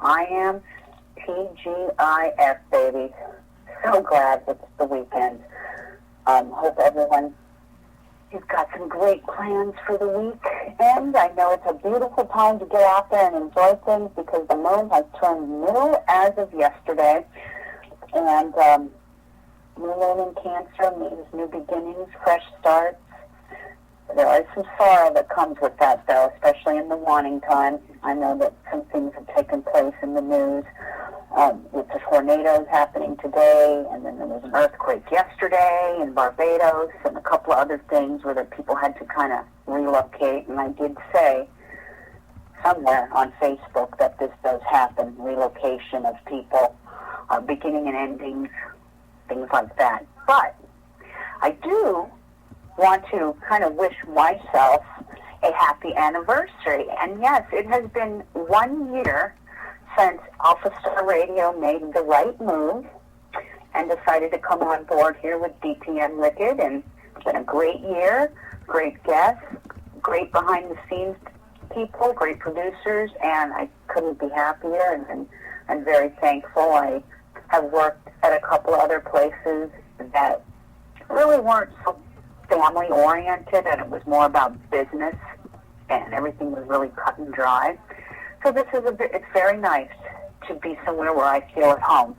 I am TGIF, baby. So glad it's the weekend. Hope everyone has got some great plans for the week. And I know it's a beautiful time to get out there and enjoy things because the moon has turned middle as of yesterday. And new moon in Cancer means new beginnings, fresh starts. There is some sorrow that comes with that, though, especially in the wanting time. I know that some things have taken place in the news with the tornadoes happening today, and then there was an earthquake yesterday in Barbados, and a couple of other things where the people had to kind of relocate. And I did say somewhere on Facebook that this does happen, relocation of people, beginning and endings, things like that. But I do want to kind of wish myself a happy anniversary. And yes, it has been 1 year since Alpha Star Radio made the right move and decided to come on board here with D.T.M. Liquid. And it's been a great year, great guests, great behind-the-scenes people, great producers, and I couldn't be happier, and I'm very thankful. I have worked at a couple of other places that really weren't so family-oriented, and it was more about business, and everything was really cut and dry. So it's very nice to be somewhere where I feel at home.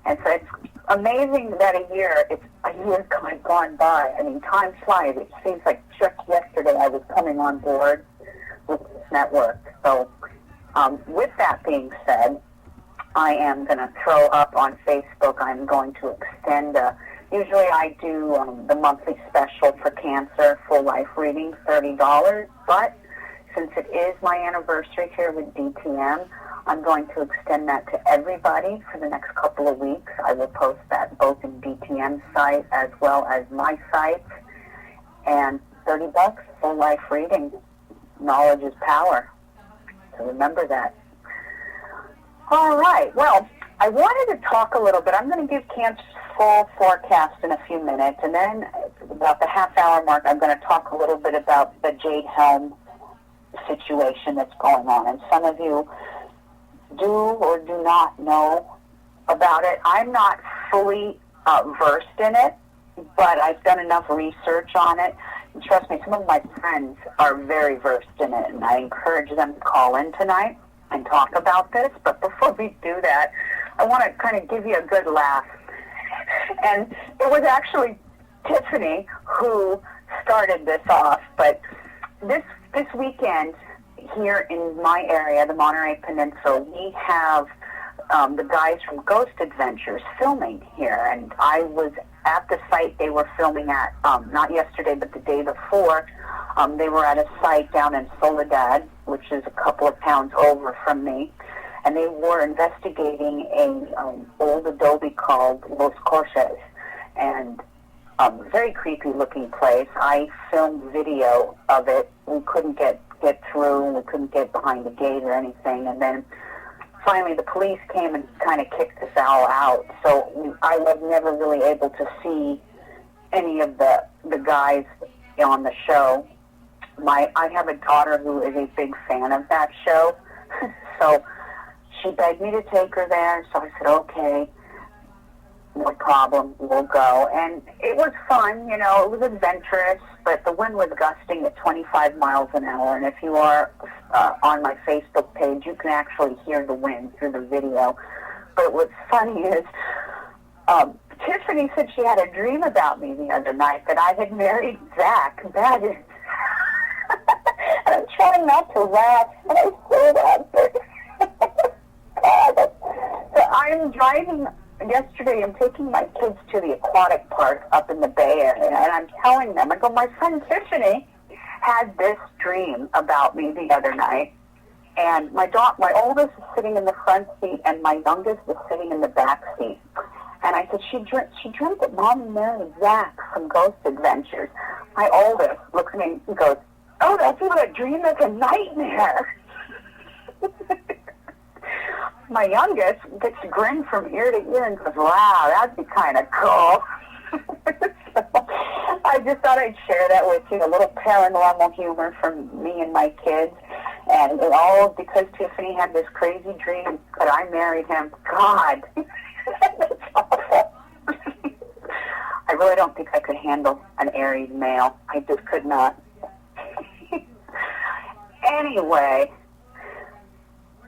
And so it's amazing that a year kind of gone by. I mean, time flies. It seems like just yesterday I was coming on board with this network. So with that being said, I am going to throw up on Facebook. I'm going to extend usually I do the monthly special for Cancer, full life reading, $30. But since it is my anniversary here with D.T.M, I'm going to extend that to everybody for the next couple of weeks. I will post that both in D.T.M's site as well as my site. And $30, full life reading. Knowledge is power. So remember that. All right. Well, I wanted to talk a little bit. I'm going to give Cancer's full forecast in a few minutes, and then about the half-hour mark, I'm going to talk a little bit about the Jade Helm situation that's going on. And some of you do or do not know about it. I'm not fully versed in it, but I've done enough research on it. And trust me, some of my friends are very versed in it, and I encourage them to call in tonight and talk about this. But before we do that, I want to kind of give you a good laugh. And it was actually Tiffany who started this off. But this weekend here in my area, the Monterey Peninsula, we have the guys from Ghost Adventures filming here. And I was at the site they were filming at, not yesterday, but the day before. They were at a site down in Soledad, which is a couple of towns over from me. And they were investigating an old adobe called Los Corches, and very creepy-looking place. I filmed video of it. We couldn't get through. We couldn't get behind the gate or anything. And then finally the police came and kind of kicked us all out. So I was never really able to see any of the guys on the show. I have a daughter who is a big fan of that show, so she begged me to take her there, so I said, okay, no problem, we'll go. And it was fun, it was adventurous, but the wind was gusting at 25 miles an hour, and if you are on my Facebook page, you can actually hear the wind through the video. But what's funny is Tiffany said she had a dream about me the other night that I had married Zach. That is... and I'm trying not to laugh, and I say that, so I'm driving yesterday. I'm taking my kids to the aquatic park up in the Bay Area, and I'm telling them, I go, my friend Tiffany had this dream about me the other night, and my oldest is sitting in the front seat, and my youngest is sitting in the back seat. And I said, she dreamt that Mom married Zach from Ghost Adventures. My oldest looks at me and goes, oh, that's not a dream, that's a nightmare. My youngest gets a grin from ear to ear and goes, wow, that'd be kind of cool. So I just thought I'd share that with you, a little paranormal humor from me and my kids. And it all because Tiffany had this crazy dream that I married him. God, that's awful. I really don't think I could handle an Aries male. I just could not. Anyway,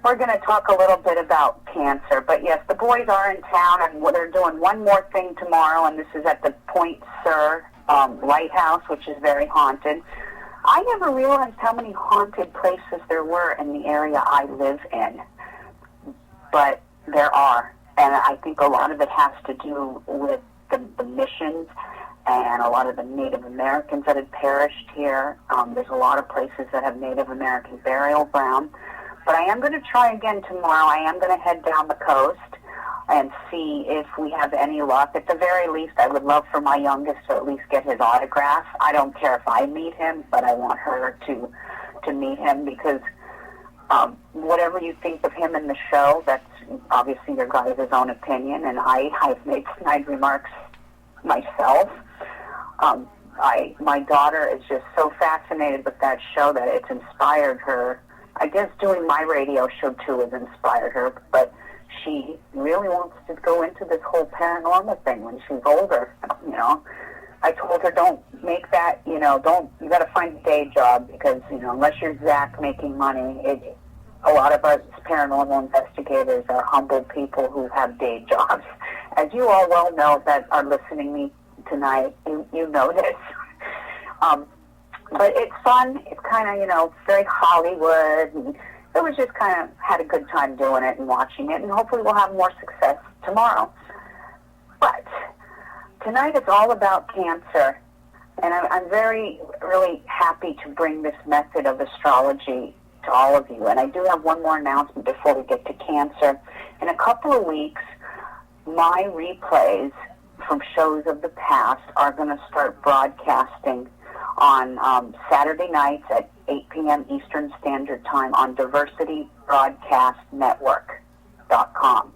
we're going to talk a little bit about Cancer. But yes, the boys are in town, and they're doing one more thing tomorrow, and this is at the Point Sur Lighthouse, which is very haunted. I never realized how many haunted places there were in the area I live in. But there are, and I think a lot of it has to do with the missions and a lot of the Native Americans that had perished here. There's a lot of places that have Native American burial ground. But I am going to try again tomorrow. I am going to head down the coast and see if we have any luck. At the very least, I would love for my youngest to at least get his autograph. I don't care if I meet him, but I want her to meet him because whatever you think of him in the show, that's obviously your guys' own opinion, and I've made snide remarks myself. My daughter is just so fascinated with that show that it's inspired her. I guess doing my radio show too has inspired her, but she really wants to go into this whole paranormal thing when she's older. You know, I told her don't make that. You got to find a day job because unless you're Zach making money, a lot of us paranormal investigators are humble people who have day jobs. As you all well know that are listening to me tonight, you know this. But it's fun. It's kind of, very Hollywood. And it was just kind of had a good time doing it and watching it. And hopefully we'll have more success tomorrow. But tonight it's all about Cancer. And I'm really happy to bring this method of astrology to all of you. And I do have one more announcement before we get to Cancer. In a couple of weeks, my replays from shows of the past are going to start broadcasting on Saturday nights at 8 p.m. Eastern Standard Time on diversitybroadcastnetwork.com.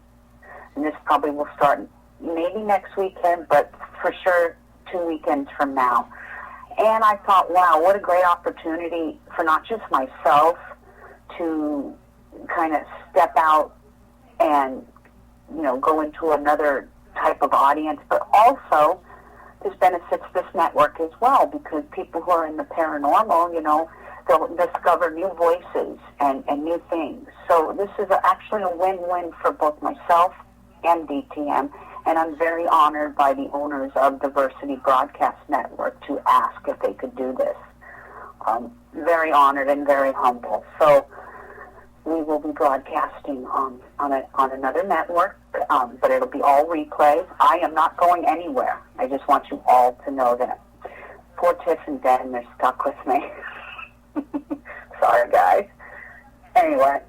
And this probably will start maybe next weekend, but for sure 2 weekends from now. And I thought, wow, what a great opportunity for not just myself to kind of step out and, go into another type of audience, but also this benefits this network as well because people who are in the paranormal, they'll discover new voices and new things. So this is actually a win-win for both myself and D.T.M., and I'm very honored by the owners of Diversity Broadcast Network to ask if they could do this. Very honored and very humble. So we will be broadcasting on another network, but it'll be all replays. I am not going anywhere. I just want you all to know that. Poor Tiff and Dan, they're stuck with me. Sorry, guys. Anyway,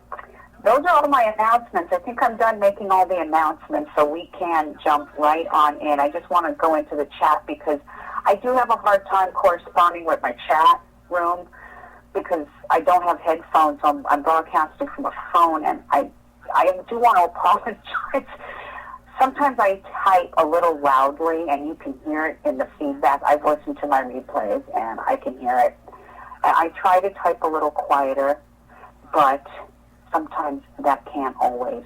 those are all my announcements. I think I'm done making all the announcements, so we can jump right on in. I just want to go into the chat because I do have a hard time corresponding with my chat room because I don't have headphones. I'm broadcasting from a phone, and I do want to apologize. Sometimes I type a little loudly, and you can hear it in the feedback. I've listened to my replays, and I can hear it. I try to type a little quieter, but sometimes that can't always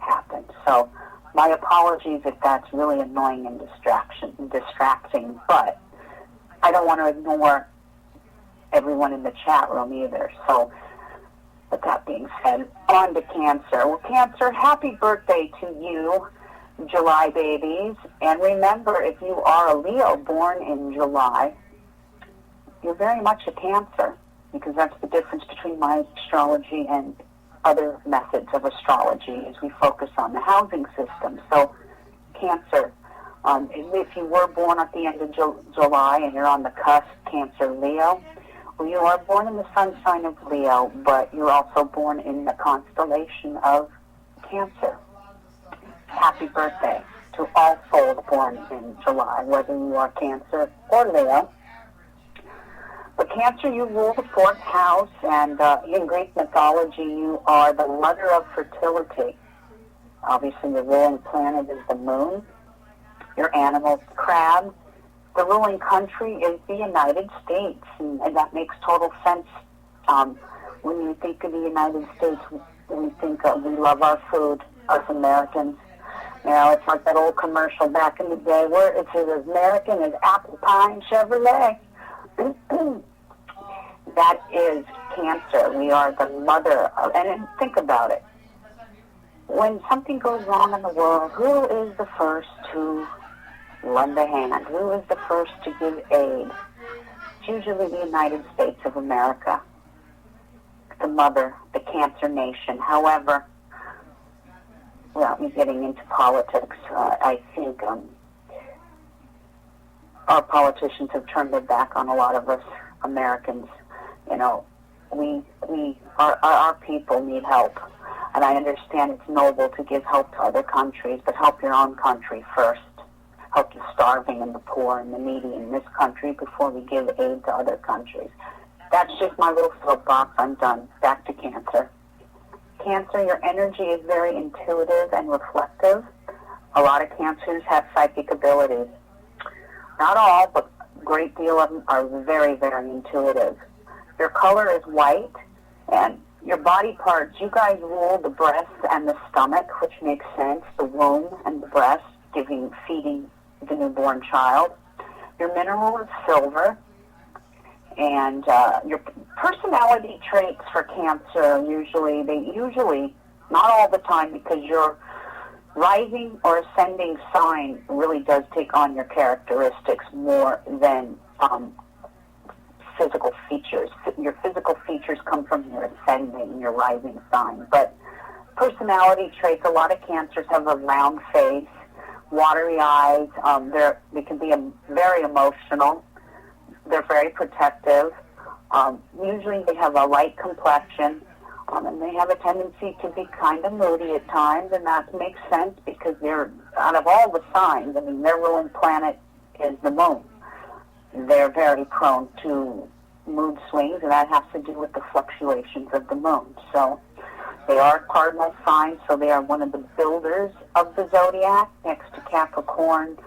happen. So my apologies if that's really annoying and distracting, but I don't want to ignore everyone in the chat room either. So with that being said, on to Cancer. Well, Cancer, happy birthday to you, July babies. And remember, if you are a Leo born in July, you're very much a Cancer, because that's the difference between my astrology and other methods of astrology is we focus on the housing system. So Cancer, if you were born at the end of July and you're on the cusp, Cancer, Leo, well, you are born in the sun sign of Leo, but you're also born in the constellation of Cancer. Happy birthday to all souls born in July, whether you are Cancer or Leo. But Cancer, you rule the fourth house, and in Greek mythology, you are the mother of fertility. Obviously, the ruling planet is the moon. Your animal is the crab. The ruling country is the United States, and that makes total sense When you think of the United States, we think of, we love our food, us Americans. You know, it's like that old commercial back in the day where it's as American as apple pie and Chevrolet. That is Cancer. We are the mother of, and think about it. When something goes wrong in the world, who is the first to lend a hand? Who is the first to give aid? It's usually the United States of America, the mother, the Cancer nation. However, without me getting into politics, I think our politicians have turned their back on a lot of us Americans. You know, our people need help. And I understand it's noble to give help to other countries, but help your own country first. Help the starving and the poor and the needy in this country before we give aid to other countries. That's just my little soapbox. I'm done. Back to Cancer. Cancer, your energy is very intuitive and reflective. A lot of Cancers have psychic abilities. Not all, but a great deal of them are very, very intuitive. Your color is white, and your body parts, you guys rule the breast and the stomach, which makes sense, the womb and the breast, feeding the newborn child. Your mineral is silver, and your personality traits for Cancer, usually, not all the time, because your rising or ascending sign really does take on your characteristics more than physical features. Your physical features come from your ascending, your rising sign. But personality traits, a lot of Cancers have a round face, watery eyes. They can be very emotional. They're very protective. Usually they have a light complexion, and they have a tendency to be kind of moody at times, and that makes sense because they're, out of all the signs, I mean, their ruling planet is the moon. They're very prone to mood swings, and that has to do with the fluctuations of the moon. So they are cardinal signs, so they are one of the builders of the zodiac, next to Capricorn,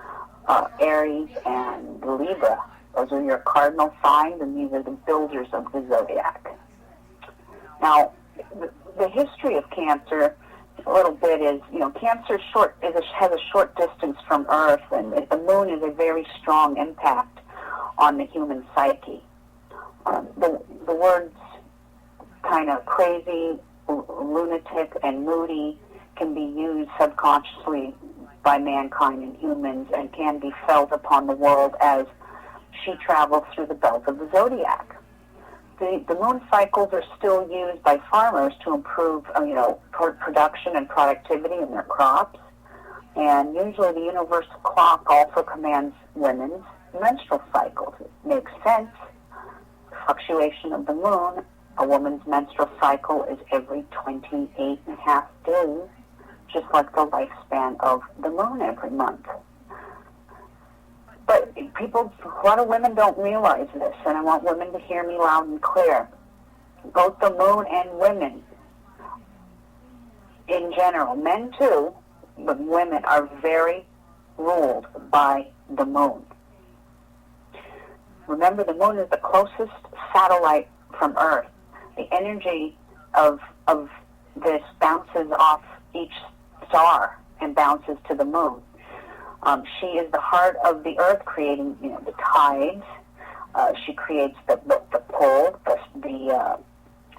Aries, and Libra. Those are your cardinal signs, and these are the builders of the zodiac. Now, the history of Cancer, a little bit is, Cancer has a short distance from Earth, and the moon is a very strong impact on the human psyche. The words kind of crazy, lunatic, and moody can be used subconsciously by mankind and humans and can be felt upon the world as she travels through the belt of the zodiac. The moon cycles are still used by farmers to improve, production and productivity in their crops. And usually the universal clock also commands women's menstrual cycles. It makes sense. The fluctuation of the moon, a woman's menstrual cycle is every 28 and a half days, just like the lifespan of the moon every month. But a lot of women don't realize this, and I want women to hear me loud and clear. Both the moon and women, in general, men too, but women are very ruled by the moon. Remember, the moon is the closest satellite from Earth. The energy of this bounces off each star and bounces to the moon. She is the heart of the Earth, creating, the tides. She creates the pull, the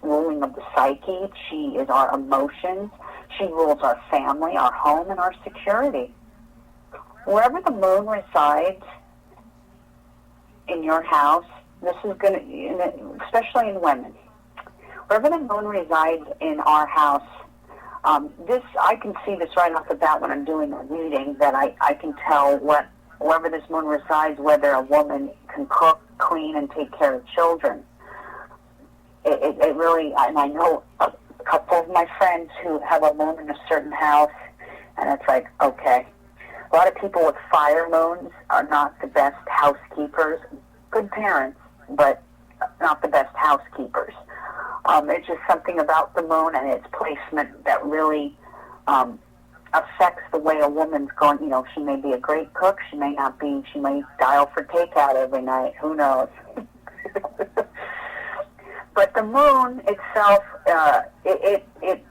ruling of the psyche. She is our emotions. She rules our family, our home, and our security. Wherever the moon resides in your house, this is going to, especially in women, wherever the moon resides in our house, I can see this right off the bat when I'm doing a reading, that I can tell wherever this moon resides, whether a woman can cook, clean, and take care of children. It really, and I know a couple of my friends who have a moon in a certain house, and it's like, okay. A lot of people with fire moons are not the best housekeepers. Good parents, but not the best housekeepers. It's just something about the moon and its placement that really affects the way a woman's going. She may be a great cook. She may not be. She may dial for takeout every night. Who knows? But the moon itself, it